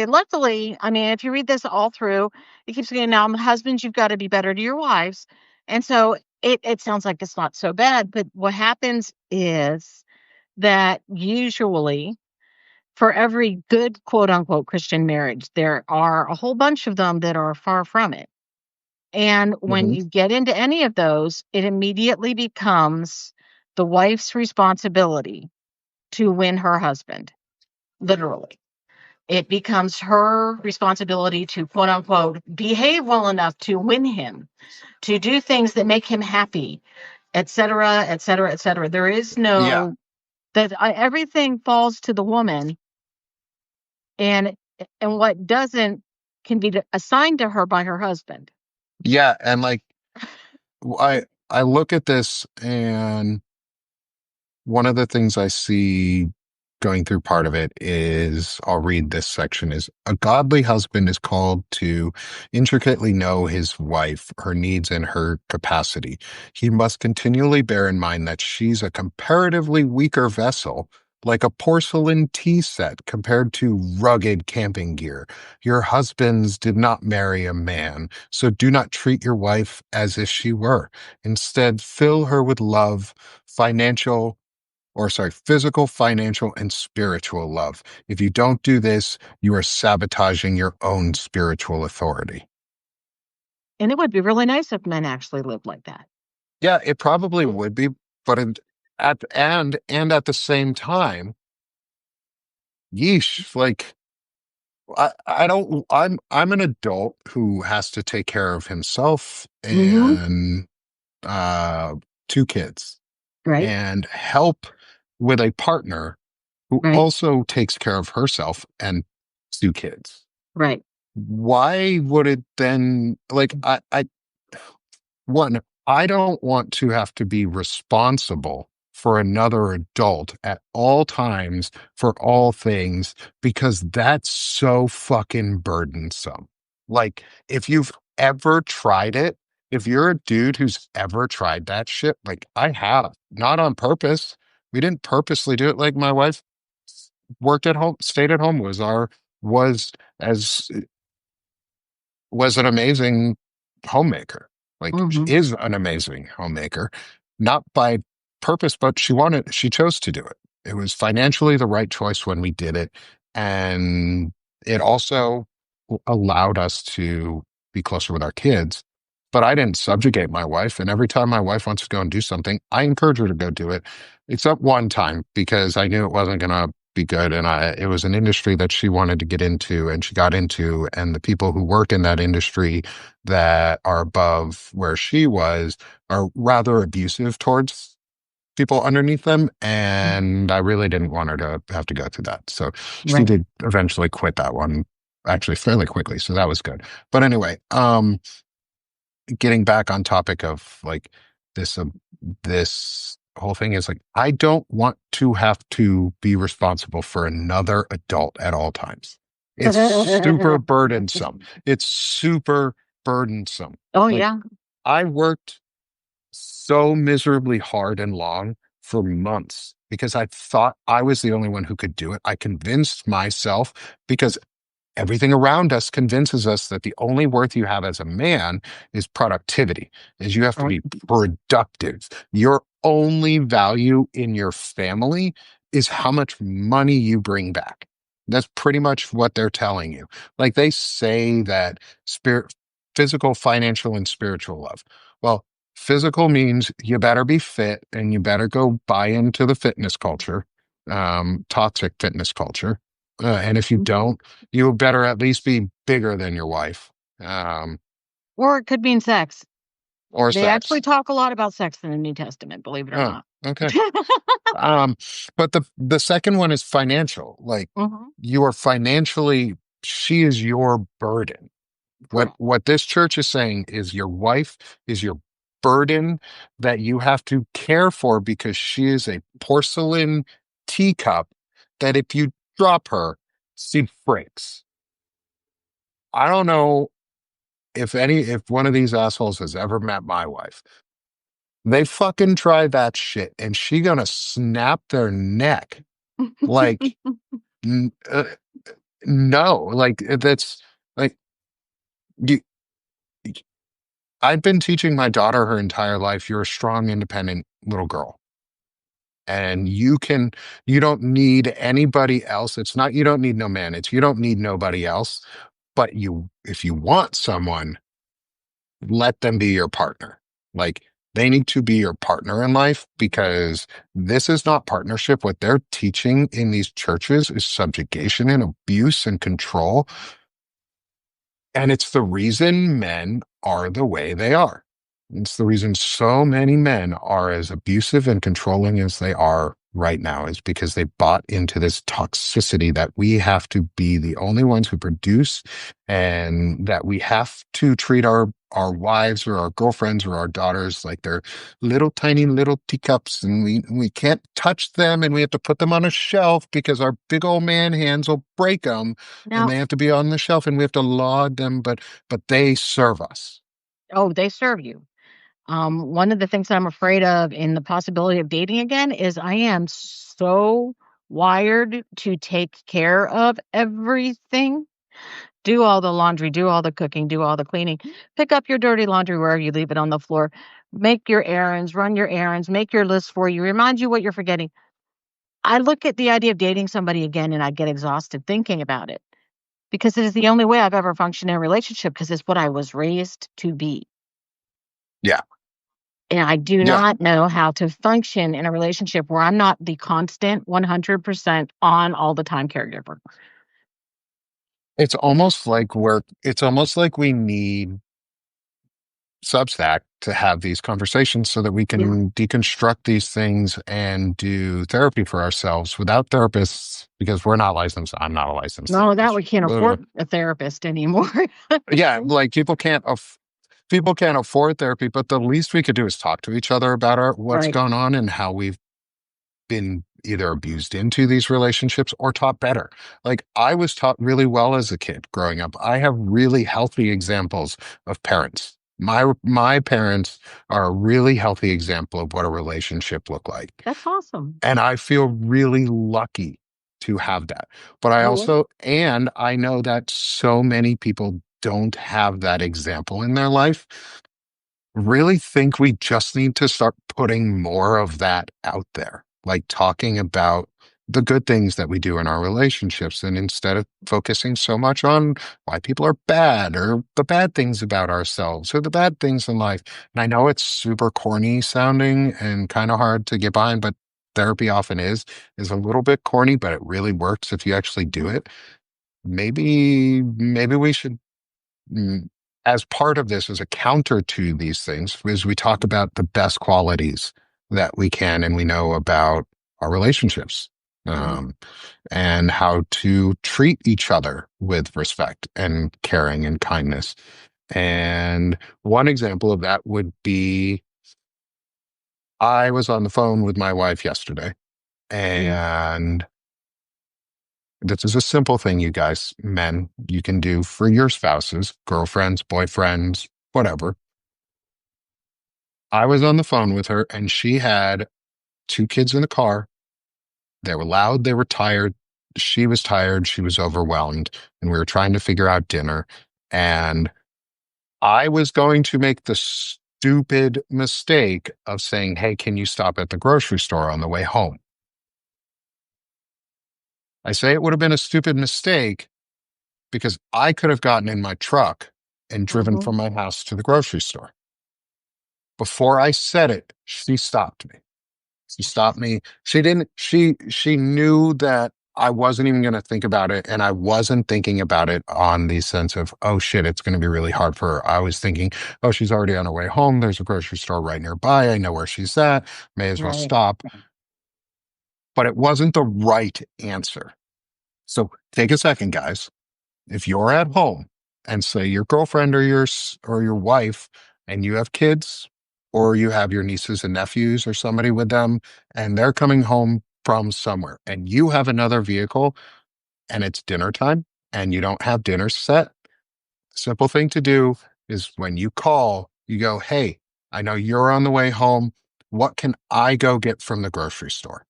luckily, I mean, if you read this all through, it keeps saying, now, husbands, you've got to be better to your wives. And so it sounds like it's not so bad. But what happens is that usually for every good quote unquote Christian marriage, there are a whole bunch of them that are far from it. And when Hmm. you get into any of those, it immediately becomes the wife's responsibility to win her husband, literally. It becomes her responsibility to quote unquote behave well enough to win him, to do things that make him happy, et cetera, et cetera, et cetera. There is Yeah. no everything falls to the woman, and what doesn't can be assigned to her by her husband. Yeah. And like I look at this and one of the things I see going through part of it is I'll read this section is a godly husband is called to intricately know his wife, her needs, and her capacity. He must continually bear in mind that she's a comparatively weaker vessel, like a porcelain tea set compared to rugged camping gear. Your husbands did not marry a man, so do not treat your wife as if she were. Instead, fill her with love, financial physical, financial, and spiritual love. If you don't do this, you are sabotaging your own spiritual authority. And it would be really nice if men actually lived like that. Yeah, it probably would be, but and at the same time, yeesh, like I don't I'm an adult who has to take care of himself Hmm. and uh two kids Right, and help with a partner who right, also takes care of herself and two kids. right. Why would it then like one, I don't want to have to be responsible for another adult at all times for all things because that's so fucking burdensome. Like, if you've ever tried it, if you're a dude who's ever tried that shit, like I have, not on purpose. We didn't purposely do it. Like my wife worked at home, stayed at home, was as was an amazing homemaker. Like she Hmm. is an amazing homemaker, not by purpose, but she chose to do it. It was financially the right choice when we did it. And it also allowed us to be closer with our kids. But I didn't subjugate my wife. And every time my wife wants to go and do something, I encourage her to go do it. Except one time because I knew it wasn't going to be good. And it was an industry that she wanted to get into and she got into. And the people who work in that industry that are above where she was are rather abusive towards people underneath them. And I really didn't want her to have to go through that. So she Right. did eventually quit that one actually fairly quickly. So that was good. But anyway, getting back on topic of like this, this whole thing is like, I don't want to have to be responsible for another adult at all times. It's super burdensome. It's super burdensome. Oh, Like yeah. I worked so miserably hard and long for months because I thought I was the only one who could do it. I convinced myself because everything around us convinces us that the only worth you have as a man is productivity, is you have to Right. be productive. Your only value in your family is how much money you bring back. That's pretty much what they're telling you. Like they say that physical, financial, and spiritual love. Well, physical means you better be fit and you better go buy into the fitness culture, toxic fitness culture. And if you Mhm. don't, you better at least be bigger than your wife, um, Or it could mean sex. or They actually sex. talk a lot about sex in the New Testament, believe it or Oh, not. okay. Um, but the second one is financial. Like Hmm. you are financially, she is your burden. Correct. What this church is saying is your wife is your burden that you have to care for because she is a porcelain teacup that if you drop her, she breaks. I don't know if one of these assholes has ever met my wife, they fucking try that shit and she gonna snap their neck. Like, n- uh, no, like that's like you. I've been teaching my daughter her entire life. You're a strong, independent little girl. And you don't need anybody else. It's not, you don't need no man. It's, you don't need nobody else. But if you want someone, let them be your partner. Like they need to be your partner in life because this is not partnership. What they're teaching in these churches is subjugation and abuse and control. And it's the reason men are the way they are. It's the reason so many men are as abusive and controlling as they are right now is because they bought into this toxicity that we have to be the only ones who produce and that we have to treat our wives or our girlfriends or our daughters like they're little tiny little teacups and we can't touch them and we have to put them on a shelf because our big old man hands will break them and Now, they have to be on the shelf and we have to laud them, but they serve us. oh, they serve you. One of the things I'm afraid of in the possibility of dating again is I am so wired to take care of everything. Do all the laundry, do all the cooking, do all the cleaning, pick up your dirty laundry wherever you leave it on the floor, make your errands, run your errands, make your list for you, remind you what you're forgetting. I look at the idea of dating somebody again and I get exhausted thinking about it because it is the only way I've ever functioned in a relationship because it's what I was raised to be. Yeah. And I do Yeah. not know how to function in a relationship where I'm not the constant 100% on all the time caregiver. It's almost like we need Substack to have these conversations so that we Yeah. can deconstruct these things and do therapy for ourselves without therapists because we're not licensed. I'm not a licensed No, that therapist. we can't Uh, afford a therapist anymore. yeah, like people can't afford therapy, but the least we could do is talk to each other about what's Right. going on and how we've been either abused into these relationships or taught better. Like I was taught really well as a kid growing up. I have really healthy examples of parents. My parents are a really healthy example of what a relationship look like. That's awesome. And I feel really lucky to have that. But I Oh, yeah. also, and I know that so many people don't have that example in their life. Really think we just need to start putting more of that out there, like talking about the good things that we do in our relationships, and instead of focusing so much on why people are bad or the bad things about ourselves or the bad things in life. And I know it's super corny sounding and kind of hard to get behind, but therapy often is a little bit corny, but it really works if you actually do Mhm. it. Maybe we should, mm, as part of this, as a counter to these things, is we talk about the best qualities that we can and we know about our relationships, Mhm. um, and how to treat each other with respect and caring and kindness. And one example of that would be I was on the phone with my wife yesterday, Mhm. and this is a simple thing, you guys, men, you can do for your spouses, girlfriends, boyfriends, whatever. I was on the phone with her and she had two kids in the car. They were loud, they were tired. She was tired, she was overwhelmed, and we were trying to figure out dinner. And I was going to make the stupid mistake of saying, "Hey, can you stop at the grocery store on the way home?" I say it would have been a stupid mistake because I could have gotten in my truck and driven Mhm. from my house to the grocery store. Before I said it, she stopped me. She stopped me. She didn't, she knew that I wasn't even going to think about it. And I wasn't thinking about it on the sense of, oh shit, it's going to be really hard for her. I was thinking, oh, she's already on her way home. There's a grocery store right nearby. I know where she's at. May as well Right. stop. But it wasn't the right answer. So take a second, guys. If you're at home and say your girlfriend or or your wife and you have kids or you have your nieces and nephews or somebody with them and they're coming home from somewhere and you have another vehicle and it's dinner time and you don't have dinner set, simple thing to do is when you call, you go, "Hey, I know you're on the way home. What can I go get from the grocery store?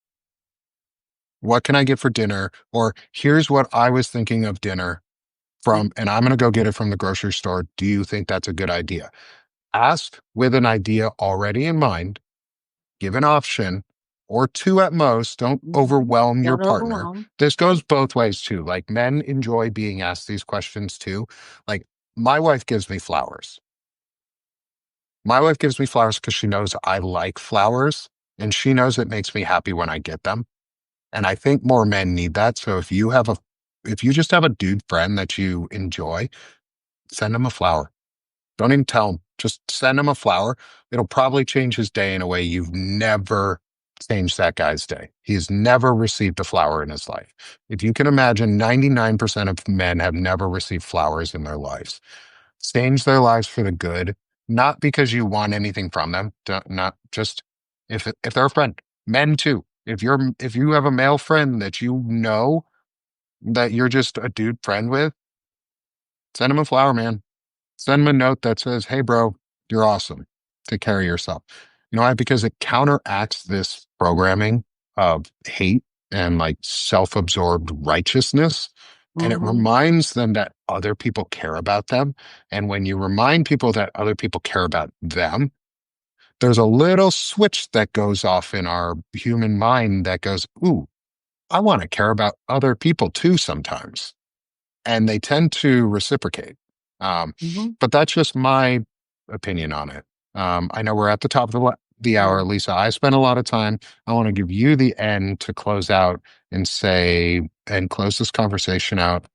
What can I get for dinner? Or here's what I was thinking of dinner from, and I'm going to go get it from the grocery store. Do you think that's a good idea?" Ask with an idea already in mind, give an option or two at most. Don't Mhm. overwhelm your Don't partner. overwhelm. This goes both ways too. Like men enjoy being asked these questions too. Like my wife gives me flowers. My wife gives me flowers because she knows I like flowers and she knows it makes me happy when I get them. And I think more men need that. So if you just have a dude friend that you enjoy, send him a flower. Don't even tell him. Just send him a flower. It'll probably change his day in a way you've never changed that guy's day. He's never received a flower in his life. If you can imagine, 99% of men have never received flowers in their lives. Change their lives for the good, not because you want anything from them. Not just if they're a friend. Men too. If you have a male friend that you know that you're just a dude friend with, send him a flower, man. Send them a note that says, "Hey, bro, you're awesome. Take care of yourself." You know why? Because it counteracts this programming of hate and like self absorbed righteousness. And it Mhm. reminds them that other people care about them. And when you remind people that other people care about them, there's a little switch that goes off in our human mind that goes, "Ooh, I want to care about other people too sometimes." And they tend to reciprocate. Um, Mhm. but that's just my opinion on it. I know we're at the top of the hour, Yeah. Lisa. I spent a lot of time. I want to give you the end to close out and say and close this conversation out,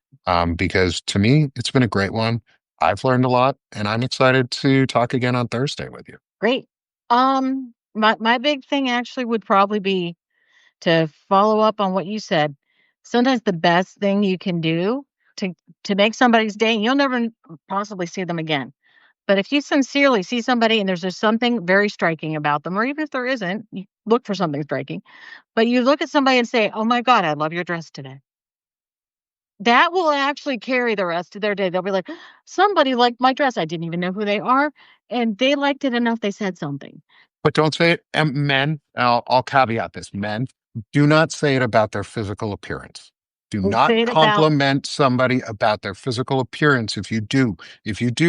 because to me, it's been a great one. I've learned a lot, and I'm excited to talk again on Thursday with you. Great. My big thing actually would probably be to follow up on what you said. Sometimes the best thing you can do to to make somebody's day, you'll never possibly see them again. But if you sincerely see somebody and there's just something very striking about them, or even if there isn't, you look for something striking, but you look at somebody and say, "Oh my God, I love your dress today." That will actually carry the rest of their day. They'll be like, "Somebody liked my dress. I didn't even know who they are, and they liked it enough they said something." But don't say it, men, I'll caveat this, men, do not say it about their physical appearance. Do We'll not say it about compliment somebody about their physical appearance. If you do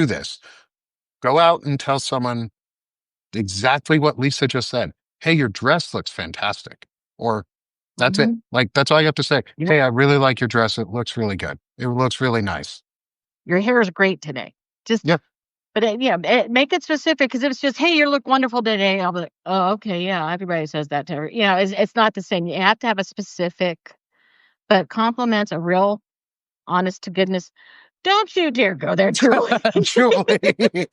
this, go out and tell someone exactly what Lisa just said. Hey, your dress looks fantastic. Or that's it. mhm, Like, that's all you have to say. "Your Hey, I really like your dress. It looks really good. It looks really nice. your hair is great today." Just Yeah. but, yeah, make it specific because if it's just, "Hey, you look wonderful today," I'll be like, "Oh, okay, yeah, everybody says that to her." It's not the same. You have to have a specific but compliments, a real honest to goodness, "Don't you dare go there, Julie." Julie.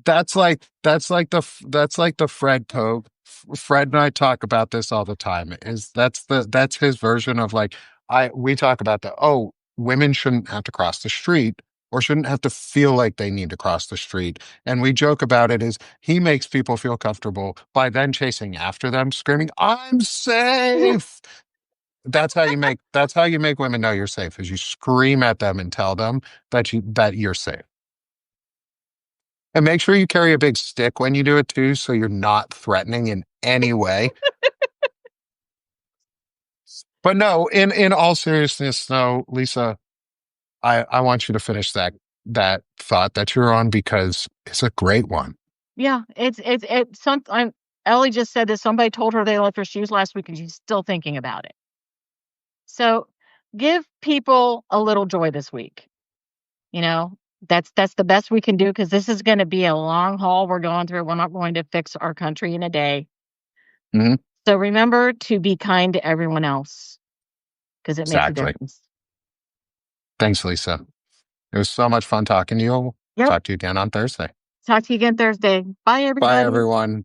That's like the Fred Pope. Fred and I talk about this all the time. That's his version of like I we talk about the women shouldn't have to cross the street or shouldn't have to feel like they need to cross the street. And we joke about it is he makes people feel comfortable by then chasing after them, screaming, "I'm safe." That's how you make women know you're safe, is you scream at them and tell them that you're safe. And make sure you carry a big stick when you do it too, so you're not threatening in any way. But no, in all seriousness, though, Lisa, I want you to finish that thought that you're on because it's a great one. Yeah, it's some I'm Ellie just said that somebody told her they left her shoes last week, and she's still thinking about it. So, give people a little joy this week, you know? That's the best we can do because this is gonna be a long haul we're going through. We're not going to fix our country in a day. Mhm. So, remember to be kind to everyone else because it makes a Exactly. difference. Thanks, Lisa. It was so much fun talking to you. Yep. Talk to you again on Thursday. Talk to you again Thursday. Bye, Bye, everybody. everyone.